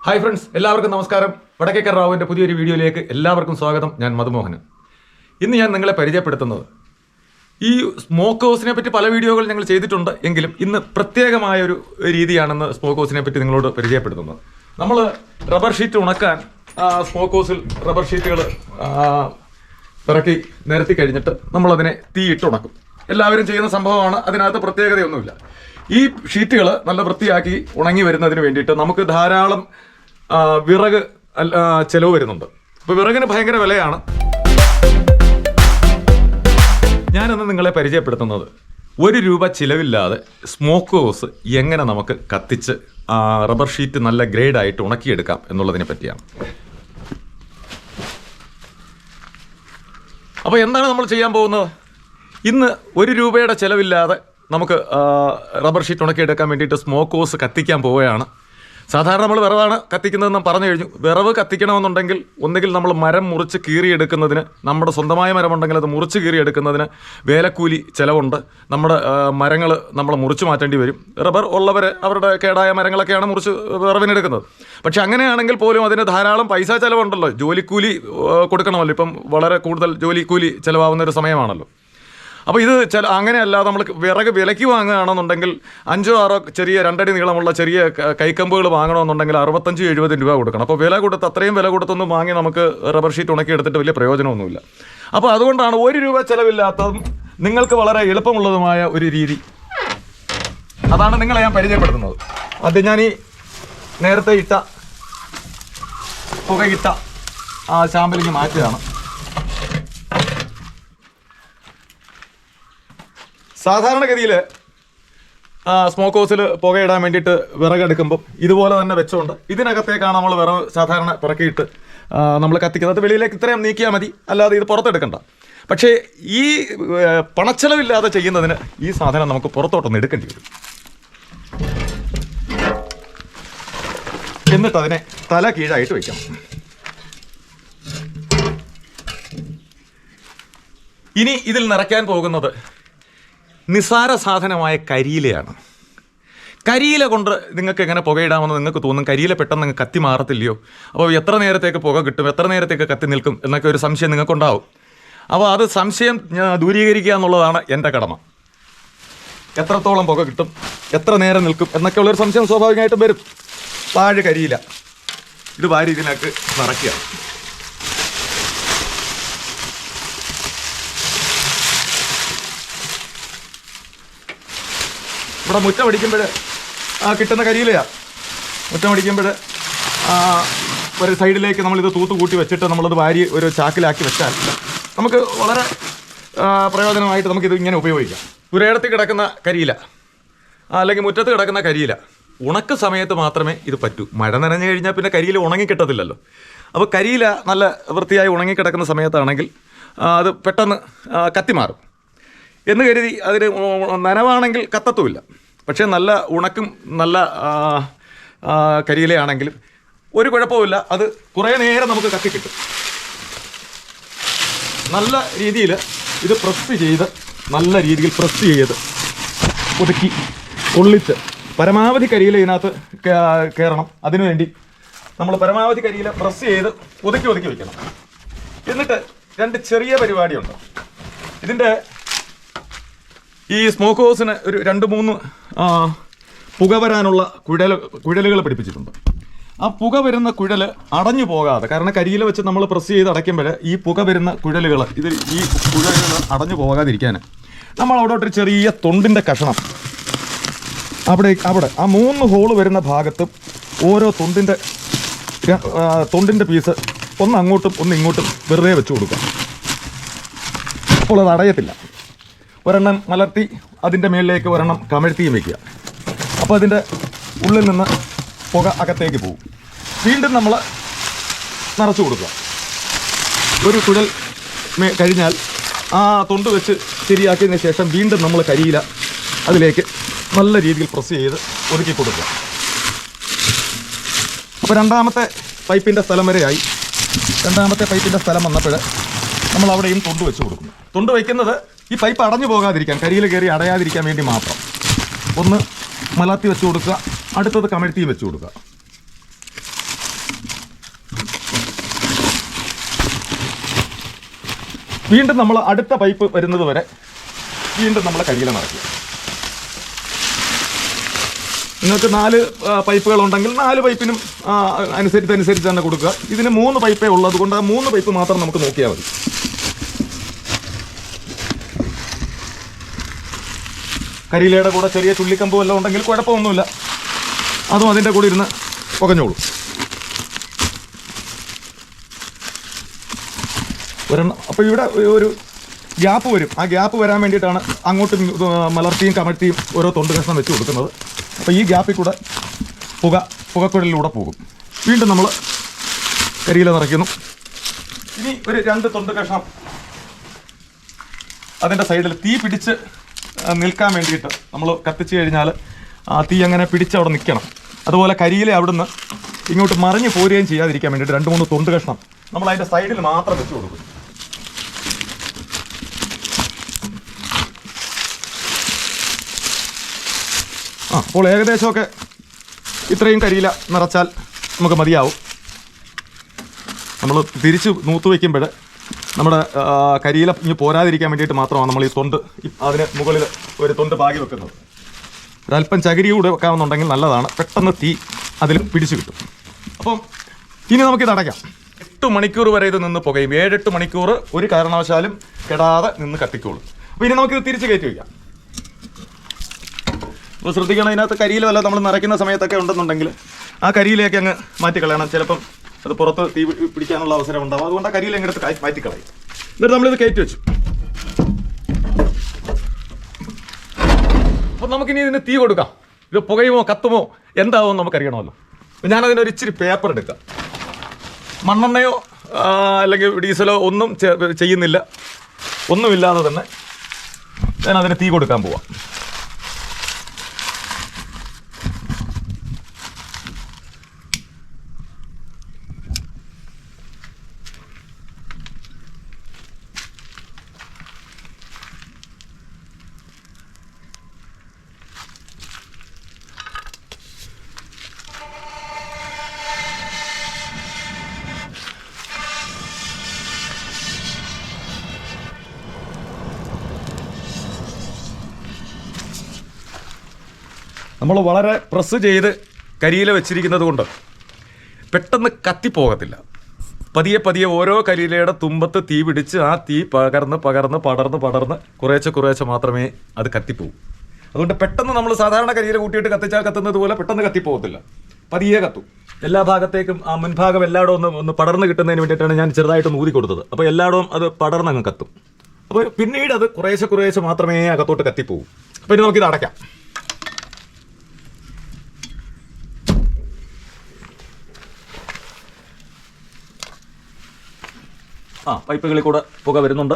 Hi friends, എല്ലാവർക്കും നമസ്കാരം. വടക്കേക്കര റാവുവിൻ്റെ പുതിയൊരു വീഡിയോയിലേക്ക് എല്ലാവർക്കും സ്വാഗതം. ഞാൻ മധുമോഹനൻ. ഇന്ന് ഞാൻ നിങ്ങളെ പരിചയപ്പെടുത്തുന്നത് ഈ സ്മോക്ക് ഹൗസിനെ പറ്റി പല വീഡിയോകൾ ഞങ്ങൾ ചെയ്തിട്ടുണ്ട്. എങ്കിലും ഇന്ന് പ്രത്യേകമായൊരു രീതിയാണെന്ന് സ്മോക്ക് ഹൗസിനെ പറ്റി നിങ്ങളോട് പരിചയപ്പെടുത്തുന്നത്. നമ്മൾ റബ്ബർ ഷീറ്റ് ഉണക്കാൻ സ്മോക്ക് ഹൗസിൽ റബ്ബർ ഷീറ്റുകൾ ഇറക്കി നിരത്തി കഴിഞ്ഞിട്ട് നമ്മളതിനെ തീയിട്ട് ഉണക്കും. എല്ലാവരും ചെയ്യുന്ന സംഭവമാണ്, അതിനകത്ത് പ്രത്യേകതയൊന്നുമില്ല. ഈ ഷീറ്റുകൾ നല്ല വൃത്തിയാക്കി ഉണങ്ങി വരുന്നതിന് വേണ്ടിയിട്ട് നമുക്ക് ധാരാളം വിറക് ചെലവ് വരുന്നുണ്ട്. അപ്പോൾ വിറകിന് ഭയങ്കര വിലയാണ്. ഞാനന്ന് നിങ്ങളെ പരിചയപ്പെടുത്തുന്നത് ₹1 ചിലവില്ലാതെ സ്മോക്ക് ഹൗസ് എങ്ങനെ നമുക്ക് കത്തിച്ച് റബ്ബർ ഷീറ്റ് നല്ല ഗ്രേഡായിട്ട് ഉണക്കിയെടുക്കാം എന്നുള്ളതിനെ പറ്റിയാണ്. അപ്പോൾ എന്താണ് നമ്മൾ ചെയ്യാൻ പോകുന്നത്? ഇന്ന് ₹1 ചിലവില്ലാതെ നമുക്ക് റബ്ബർ ഷീറ്റ് ഉണക്കിയെടുക്കാൻ വേണ്ടിയിട്ട് സ്മോക്ക് ഹൗസ് കത്തിക്കാൻ പോവുകയാണ്. സാധാരണ നമ്മൾ വിറവാണ് കത്തിക്കുന്നതെന്ന് പറഞ്ഞു കഴിഞ്ഞു. വിറവ് കത്തിക്കണമെന്നുണ്ടെങ്കിൽ ഒന്നുകിൽ നമ്മൾ മരം മുറിച്ച് കീറിയെടുക്കുന്നതിന്, നമ്മുടെ സ്വന്തമായ മരമുണ്ടെങ്കിൽ അത് മുറിച്ച് കീറിയെടുക്കുന്നതിന് വേലക്കൂലി ചിലവുണ്ട്. നമ്മുടെ മരങ്ങൾ നമ്മൾ മുറിച്ച് മാറ്റേണ്ടി വരും. റബ്ബർ ഉള്ളവർ അവരുടെ കേടായ മരങ്ങളൊക്കെയാണ് മുറിച്ച് വിറവിനെടുക്കുന്നത്. പക്ഷെ അങ്ങനെയാണെങ്കിൽ പോലും അതിന് ധാരാളം പൈസ ചിലവുണ്ടല്ലോ. ജോലിക്കൂലി കൊടുക്കണമല്ലോ. ഇപ്പം വളരെ കൂടുതൽ ജോലിക്കൂലി ചിലവാകുന്ന ഒരു സമയമാണല്ലോ. അപ്പോൾ ഇത് അങ്ങനെയല്ല, നമ്മൾ വിറക് വിലയ്ക്ക് വാങ്ങുകയാണെന്നുണ്ടെങ്കിൽ 5-6 ചെറിയ 2 അടി നീളമുള്ള ചെറിയ കൈക്കമ്പുകൾ വാങ്ങണമെന്നുണ്ടെങ്കിൽ 65-70 രൂപ കൊടുക്കണം. അപ്പോൾ അത്രയും വില കൊടുത്തൊന്നും വാങ്ങി നമുക്ക് റബ്ബർ ഷീറ്റ് ഉണക്കിയെടുത്തിട്ട് വലിയ പ്രയോജനമൊന്നുമില്ല. അപ്പോൾ അതുകൊണ്ടാണ് ₹1 ചിലവില്ലാത്തതും നിങ്ങൾക്ക് വളരെ എളുപ്പമുള്ളതുമായ ഒരു രീതി. അതാണ് നിങ്ങളെ ഞാൻ പരിചയപ്പെടുത്തുന്നത്. അത് ഞാൻ ഈ നേരത്തെ ഇട്ട പുകയിട്ട ചാമ്പലിക്ക് മാറ്റുകയാണ്. സാധാരണഗതിയിൽ സ്മോക്ക് ഹൗസിൽ പുകയിടാൻ വേണ്ടിയിട്ട് വിറകെടുക്കുമ്പം ഇതുപോലെ തന്നെ വെച്ചുകൊണ്ട് ഇതിനകത്തേക്കാണ് നമ്മൾ വിറക് സാധാരണ പിറക്കിയിട്ട് നമ്മൾ കത്തിക്കുന്നത്. അത് വെളിയിലേക്ക് ഇത്രയും നീക്കിയാൽ മതി, അല്ലാതെ ഇത് പുറത്തെടുക്കണ്ട. പക്ഷേ ഈ പണച്ചെലവില്ലാതെ ചെയ്യുന്നതിന് ഈ സാധനം നമുക്ക് പുറത്തോട്ടൊന്ന് എടുക്കേണ്ടി വരും. എന്നിട്ട് അതിനെ തല കീഴായിട്ട് വയ്ക്കണം. ഇനി ഇതിൽ നിറയ്ക്കാൻ പോകുന്നത് നിസാര സാധനമായ കരിയിലയാണ്. കരിയില കൊണ്ട് നിങ്ങൾക്ക് എങ്ങനെ പുകയിടാമെന്ന് നിങ്ങൾക്ക് തോന്നും. കരിയില പെട്ടെന്ന് നിങ്ങൾക്ക് കത്തി മാറത്തില്ലയോ? അപ്പോൾ എത്ര നേരത്തേക്ക് പുക കിട്ടും, എത്ര നേരത്തേക്ക് കത്തി നിൽക്കും എന്നൊക്കെ ഒരു സംശയം നിങ്ങൾക്കുണ്ടാവും. അപ്പോൾ അത് സംശയം ദൂരീകരിക്കുക എന്നുള്ളതാണ് എൻ്റെ കടമ. എത്രത്തോളം പുക കിട്ടും, എത്ര നേരം നിൽക്കും എന്നൊക്കെ ഉള്ളൊരു സംശയം സ്വാഭാവികമായിട്ടും വരും. പാഴ് കരിയില ഇത് വാരി ഇതിനൊക്കെ നിറയ്ക്കുക. ഇവിടെ മുറ്റം അടിക്കുമ്പോൾ കിട്ടുന്ന കരിയിലയാണ്. മുറ്റം അടിക്കുമ്പോൾ ഒരു സൈഡിലേക്ക് നമ്മളിത് തൂത്ത് കൂട്ടി വെച്ചിട്ട് നമ്മളത് വാരി ഒരു ചാക്കിലാക്കി വെച്ചാൽ നമുക്ക് വളരെ പ്രയോജനമായിട്ട് നമുക്കിത് ഇങ്ങനെ ഉപയോഗിക്കാം. പുരയിടത്തിൽ കിടക്കുന്ന കരിയില അല്ലെങ്കിൽ മുറ്റത്ത് കിടക്കുന്ന കരിയില ഉണക്ക് സമയത്ത് മാത്രമേ ഇത് പറ്റൂ. മഴ നനഞ്ഞു കഴിഞ്ഞാൽ പിന്നെ കരിയില ഉണങ്ങിക്കിട്ടത്തില്ലല്ലോ. അപ്പോൾ കരിയില നല്ല വൃത്തിയായി ഉണങ്ങിക്കിടക്കുന്ന സമയത്താണെങ്കിൽ അത് പെട്ടെന്ന് കത്തിമാറും എന്ന് കരുതി അതിന് നനവാണെങ്കിൽ കത്തത്തുമില്ല. പക്ഷേ നല്ല ഉണക്കും നല്ല കരിയിലയാണെങ്കിലും ഒരു കുഴപ്പമില്ല, അത് കുറേ നേരം നമുക്ക് കത്തിക്കിട്ടും. നല്ല രീതിയിൽ ഇത് നല്ല രീതിയിൽ പ്രസ് ചെയ്ത് ഒതുക്കി കൊള്ളിച്ച് പരമാവധി കരിയില ഇതിനകത്ത് കയറണം. അതിനുവേണ്ടി നമ്മൾ പരമാവധി കരിയില പ്രസ് ചെയ്ത് ഒതുക്കി വയ്ക്കണം. എന്നിട്ട് 2 ചെറിയ പരിപാടിയുണ്ട്. ഇതിൻ്റെ ഈ സ്മോക്ക് ഹൗസിന് ഒരു 2-3 പുക വരാനുള്ള കുഴലുകൾ പിടിപ്പിച്ചിട്ടുണ്ട്. ആ പുക വരുന്ന കുഴൽ അടഞ്ഞു പോകാതെ, കാരണം കരിയില വെച്ച് നമ്മൾ പ്രസ് ചെയ്ത് അടയ്ക്കുമ്പോൾ ഈ പുക വരുന്ന കുഴലുകൾ ഈ കുഴലുകൾ അടഞ്ഞു പോകാതിരിക്കാൻ നമ്മൾ അവിടോട്ടൊരു ചെറിയ തൊണ്ടിൻ്റെ കഷണം അവിടെ ആ 3 ഹോള് വരുന്ന ഭാഗത്ത് ഓരോ തൊണ്ടിൻ്റെ പീസ് ഒന്ന് അങ്ങോട്ടും ഒന്ന് ഇങ്ങോട്ടും വെറുതെ വെച്ച് കൊടുക്കുക. അപ്പോൾ അത് അടയത്തില്ല. ഒരെണ്ണം മലർത്തി അതിൻ്റെ മേളിലേക്ക് ഒരെണ്ണം കമഴ്ത്തിയും വയ്ക്കുക. അപ്പോൾ അതിൻ്റെ ഉള്ളിൽ നിന്ന് പുക അകത്തേക്ക് പോകും. വീണ്ടും നമ്മൾ നിറച്ച് കൊടുക്കുക. ഒരു കുഴൽ കഴിഞ്ഞാൽ ആ തൊണ്ട് വെച്ച് ശരിയാക്കിയതിന് ശേഷം വീണ്ടും നമ്മൾ കരിയില അതിലേക്ക് നല്ല രീതിയിൽ പ്രസ് ചെയ്ത് ഒതുക്കി കൊടുക്കുക. അപ്പോൾ രണ്ടാമത്തെ പൈപ്പിൻ്റെ സ്ഥലം വരെയായി. രണ്ടാമത്തെ പൈപ്പിൻ്റെ സ്ഥലം വന്നപ്പോൾ നമ്മൾ അവിടെയും തൊണ്ട് വെച്ച് കൊടുക്കുന്നു. തൊണ്ട് വയ്ക്കുന്നത് ഈ പൈപ്പ് അടഞ്ഞു പോകാതിരിക്കാൻ, കരിയിൽ കയറി അടയാതിരിക്കാൻ വേണ്ടി മാത്രം. ഒന്ന് മലർത്തി വെച്ച് കൊടുക്കുക, അടുത്തത് കമഴ്ത്തി വെച്ച് കൊടുക്കുക. വീണ്ടും നമ്മൾ അടുത്ത പൈപ്പ് വരുന്നത് വരെ വീണ്ടും നമ്മൾ കരിയില നിറയ്ക്കുക. നിങ്ങൾക്ക് 4 പൈപ്പുകളുണ്ടെങ്കിൽ 4 പൈപ്പിനും അനുസരിച്ച് തന്നെ കൊടുക്കുക. ഇതിന് 3 പൈപ്പേ ഉള്ളത് കൊണ്ട് ആ 3 പൈപ്പ് മാത്രം നമുക്ക് നോക്കിയാൽ മതി. കരിയിലയുടെ കൂടെ ചെറിയ ചുള്ളിക്കമ്പ് വല്ലതും ഉണ്ടെങ്കിൽ കുഴപ്പമൊന്നുമില്ല, അതും അതിൻ്റെ കൂടെ ഇരുന്ന് പുകഞ്ഞോളൂ. ഒരെണ്ണം അപ്പോൾ ഇവിടെ ഒരു ഗ്യാപ്പ് വരും. ആ ഗ്യാപ്പ് വരാൻ വേണ്ടിയിട്ടാണ് അങ്ങോട്ടും മലർത്തിയും കമഴ്ത്തിയും ഓരോ തൊണ്ട് കഷ്ണം വെച്ച് കൊടുക്കുന്നത്. അപ്പോൾ ഈ ഗ്യാപ്പിൽ കൂടെ പുകക്കുഴലിലൂടെ പോകും. വീണ്ടും നമ്മൾ കരിയില നിറയ്ക്കുന്നു. ഇനി ഒരു 2 തൊണ്ട് കഷ്ണം അതിൻ്റെ സൈഡിൽ തീ പിടിച്ച് നിൽക്കാൻ വേണ്ടിയിട്ട് നമ്മൾ കത്തിച്ച് കഴിഞ്ഞാൽ ആ തീ അങ്ങനെ പിടിച്ച് അവിടെ നിൽക്കണം. അതുപോലെ കരിയില അവിടുന്ന് ഇങ്ങോട്ട് മറിഞ്ഞ് പോരുകയും ചെയ്യാതിരിക്കാൻ വേണ്ടിയിട്ട് 2-3 തൊണ്ട് കഷ്ണം നമ്മൾ അതിൻ്റെ സൈഡിൽ മാത്രം വെച്ച് കൊടുക്കും. അപ്പോൾ ഏകദേശമൊക്കെ ഇത്രയും കരിയില നിറച്ചാൽ നമുക്ക് മതിയാവും. നമ്മൾ തിരിച്ച് നൂത്ത് വയ്ക്കുമ്പോൾ നമ്മുടെ കരിയില ഇനി പോരാതിരിക്കാൻ വേണ്ടിയിട്ട് മാത്രമാണ് നമ്മൾ ഈ തൊണ്ട് അതിന് മുകളിൽ ഒരു തൊണ്ട് പാകി വെക്കുന്നത്. ഒരല്പം ചകിരി കൂടെ വെക്കാമെന്നുണ്ടെങ്കിൽ നല്ലതാണ്, പെട്ടെന്ന് തീ അതിൽ പിടിച്ചു കിട്ടും. അപ്പം ഇനി നമുക്കിത് അടയ്ക്കാം. 8 മണിക്കൂർ വരെ ഇത് നിന്ന് പുകയും. 7-8 മണിക്കൂർ ഒരു കാരണവശാലും കെടാതെ നിന്ന് കത്തിക്കോളും. അപ്പോൾ ഇനി നമുക്കിത് തിരിച്ച് കയറ്റി വയ്ക്കാം. അപ്പോൾ ശ്രദ്ധിക്കണം, ഇതിനകത്ത് കരിയില വല്ല നമ്മൾ നിറയ്ക്കുന്ന സമയത്തൊക്കെ ഉണ്ടെന്നുണ്ടെങ്കിൽ ആ കരിയിലേക്ക് അങ്ങ് മാറ്റിക്കളയണം. ചിലപ്പം അത് പുറത്ത് തീ പിടിക്കാനുള്ള അവസരം ഉണ്ടാവും. അതുകൊണ്ട് ആ കരിയില എങ്ങോട്ട് മാറ്റിക്കളയും. എന്നിട്ട് നമ്മളിത് കയറ്റി വെച്ചു. അപ്പോൾ നമുക്കിനി ഇതിന് തീ കൊടുക്കാം. ഇത് പുകയുമോ കത്തുമോ എന്താവും നമുക്കറിയണമല്ലോ. ഞാനതിനൊരു ഇച്ചിരി പേപ്പർ എടുക്കാം. മണ്ണെണ്ണയോ അല്ലെങ്കിൽ ഡീസലോ ഒന്നും ചെയ്യുന്നില്ല, ഒന്നുമില്ലാതെ തന്നെ ഞാനതിന് തീ കൊടുക്കാൻ പോവാം. നമ്മൾ വളരെ പ്രസ് ചെയ്ത് കരിയില വെച്ചിരിക്കുന്നത് കൊണ്ട് പെട്ടെന്ന് കത്തിപ്പോകത്തില്ല. പതിയെ ഓരോ കരിയിലയുടെ തുമ്പത്ത് തീ പിടിച്ച് ആ തീ പടർന്ന് കുറേശ്ശെ മാത്രമേ അത് കത്തിപ്പോകൂ. അതുകൊണ്ട് പെട്ടെന്ന് നമ്മൾ സാധാരണ കരിയില കൂട്ടിയിട്ട് കത്തിച്ചാൽ കത്തുന്നത് പോലെ പെട്ടെന്ന് കത്തിപ്പോകത്തില്ല, പതിയെ കത്തും. എല്ലാ ഭാഗത്തേക്കും ആ മുൻഭാഗം എല്ലായിടവും ഒന്ന് പടർന്ന് കിട്ടുന്നതിന് വേണ്ടിയിട്ടാണ് ഞാൻ ചെറുതായിട്ട് ഊതി കൊടുത്തത്. അപ്പോൾ എല്ലായിടവും അത് പടർന്നങ്ങ് കത്തും. അപ്പോൾ പിന്നീട് അത് കുറേശ്ശെ മാത്രമേ അകത്തോട്ട് കത്തിപ്പോകൂ. അപ്പോൾ ഇനി നമുക്കിത് അടയ്ക്കാം. പൈപ്പുകളിൽ കൂടെ പുക വരുന്നുണ്ട്.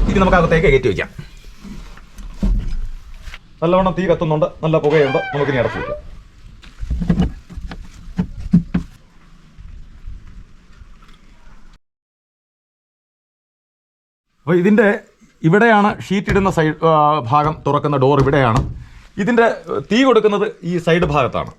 ഇനി നമുക്ക് അകത്തേക്ക് കയറ്റി വയ്ക്കാം. നല്ലവണ്ണം തീ കത്തുന്നുണ്ട്, നല്ല പുകയുണ്ട്. നമുക്കിനി അടച്ചു വയ്ക്കാം. അപ്പോൾ ഇതിൻ്റെ ഇവിടെയാണ് ഷീറ്റ് ഇടുന്ന സൈഡ് ഭാഗം തുറക്കുന്ന ഡോർ ഇവിടെയാണ്. ഇതിൻ്റെ തീ കൊടുക്കുന്നത് ഈ സൈഡ് ഭാഗത്താണ്.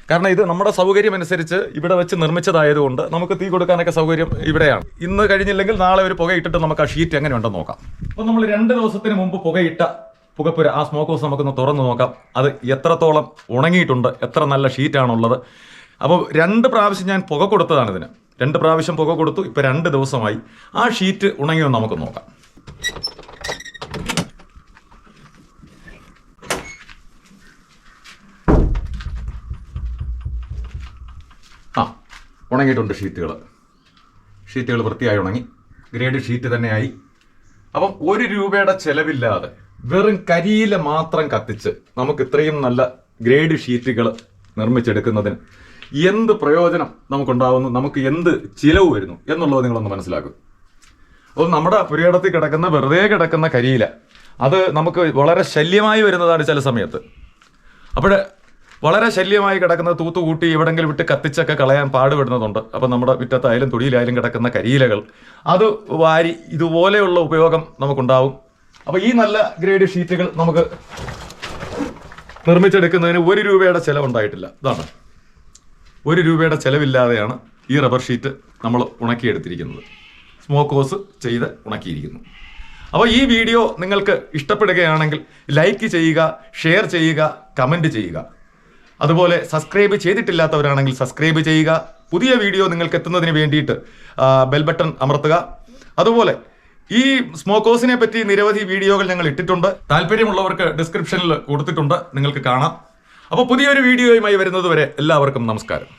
കാരണം ഇത് നമ്മുടെ സൗകര്യം അനുസരിച്ച് ഇവിടെ വെച്ച് നിർമ്മിച്ചതായതുകൊണ്ട് നമുക്ക് തീ കൊടുക്കാനൊക്കെ സൗകര്യം ഇവിടെയാണ്. ഇന്ന് കഴിഞ്ഞില്ലെങ്കിൽ നാളെ ഒരു പുക ഇട്ടിട്ട് നമുക്ക് ആ ഷീറ്റ് എങ്ങനെ ഉണ്ടെന്ന് നോക്കാം. അപ്പോൾ നമ്മൾ 2 ദിവസത്തിന് മുമ്പ് പുകയിട്ട പുകപ്പുര ആ സ്മോക്ക് ഹൗസ് നമുക്കൊന്ന് തുറന്ന് നോക്കാം. അത് എത്രത്തോളം ഉണങ്ങിയിട്ടുണ്ട്, എത്ര നല്ല ഷീറ്റാണുള്ളത്. അപ്പോൾ 2 പ്രാവശ്യം ഞാൻ പുക കൊടുത്തതാണ് ഇതിന്. 2 പ്രാവശ്യം പുക കൊടുത്തു. ഇപ്പോൾ 2 ദിവസമായി. ആ ഷീറ്റ് ഉണങ്ങിയോ നമുക്ക് നോക്കാം. ഉണങ്ങിയിട്ടുണ്ട് ഷീറ്റുകൾ വൃത്തിയായി ഉണങ്ങി. ഗ്രേഡ് ഷീറ്റ് തന്നെയായി. അപ്പം 1 രൂപയുടെ ചെലവില്ലാതെ വെറും കരിയില മാത്രം കത്തിച്ച് നമുക്ക് ഇത്രയും നല്ല ഗ്രേഡ് ഷീറ്റുകൾ നിർമ്മിച്ചെടുക്കുന്നതിന് എന്ത് പ്രയോജനം നമുക്കുണ്ടാവുന്നു, നമുക്ക് എന്ത് ചിലവ് വരുന്നു എന്നുള്ളത് നിങ്ങളൊന്ന് മനസ്സിലാക്കും. അപ്പോൾ നമ്മുടെ പുരയിടത്തിൽ കിടക്കുന്ന വെറുതെ കിടക്കുന്ന കരിയില അത് നമുക്ക് വളരെ ശല്യമായി വരുന്നതാണ് ചില സമയത്ത്. അപ്പോൾ വളരെ ശല്യമായി കിടക്കുന്നത് തൂത്തുകൂട്ടി എവിടെങ്കിലും വിട്ട് കത്തിച്ചൊക്കെ കളയാൻ പാടുപെടുന്നതുണ്ട്. അപ്പം നമ്മുടെ മുറ്റത്തായാലും തൊടിയിലായാലും കിടക്കുന്ന കരിയിലകൾ അത് വാരി ഇതുപോലെയുള്ള ഉപയോഗം നമുക്കുണ്ടാവും. അപ്പോൾ ഈ നല്ല ഗ്രേഡ് ഷീറ്റുകൾ നമുക്ക് നിർമ്മിച്ചെടുക്കുന്നതിന് 1 രൂപയുടെ ചിലവുണ്ടായിട്ടില്ല. ഇതാണ് 1 രൂപയുടെ ചിലവില്ലാതെയാണ് ഈ റബ്ബർ ഷീറ്റ് നമ്മൾ ഉണക്കിയെടുത്തിരിക്കുന്നത്. സ്മോക്ക് ഹൗസ് ചെയ്ത് ഉണക്കിയിരിക്കുന്നു. അപ്പോൾ ഈ വീഡിയോ നിങ്ങൾക്ക് ഇഷ്ടപ്പെടുകയാണെങ്കിൽ ലൈക്ക് ചെയ്യുക, ഷെയർ ചെയ്യുക, കമൻറ്റ് ചെയ്യുക. അതുപോലെ സബ്സ്ക്രൈബ് ചെയ്തിട്ടില്ലാത്തവരാണെങ്കിൽ സബ്സ്ക്രൈബ് ചെയ്യുക. പുതിയ വീഡിയോ നിങ്ങൾക്ക് എത്തുന്നതിന് വേണ്ടിയിട്ട് ബെൽ ബട്ടൺ അമർത്തുക. അതുപോലെ ഈ സ്മോക്ക് ഹൗസിനെ പറ്റി നിരവധി വീഡിയോകൾ ഞങ്ങൾ ഇട്ടിട്ടുണ്ട്. താല്പര്യമുള്ളവർക്ക് ഡിസ്ക്രിപ്ഷനിൽ കൊടുത്തിട്ടുണ്ട്, നിങ്ങൾക്ക് കാണാം. അപ്പോൾ പുതിയൊരു വീഡിയോയുമായി വരുന്നത് വരെ എല്ലാവർക്കും നമസ്കാരം.